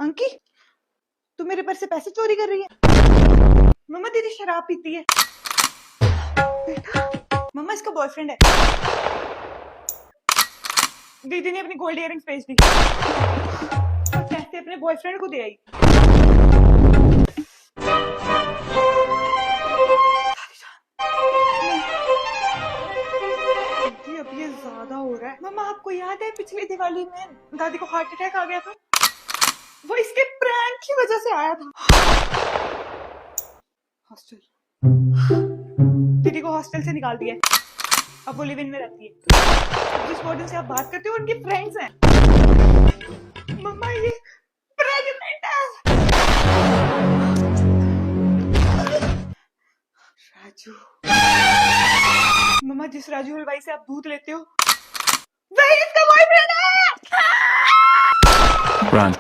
अंकी, तू मेरे पर्स से पैसे चोरी कर रही है? मम्मा दीदी शराब पीती है। बेटा, मम्मा इसका बॉयफ्रेंड है। दीदी ने अपनी गोल्ड इयरिंग्स बेच दी और पैसे अपने बॉयफ्रेंड को दे आई। अब ये ज्यादा हो रहा है। मम्मा आपको याद है पिछली दिवाली में दादी को हार्ट अटैक आ गया था? वो इसके प्रैंक की वजह से आया था। हॉस्टल, दीदी को हॉस्टल से निकाल दिया। अब वो लिव इन में रहती है। जिस वार्डन से आप बात करते हो उनके फ्रेंड्स हैं। मम्मा ये प्रेग्नेंट है। राजू, मम्मा जिस राजू हलवाई से आप दूध लेते हो वही इसका बॉयफ्रेंड है। Run.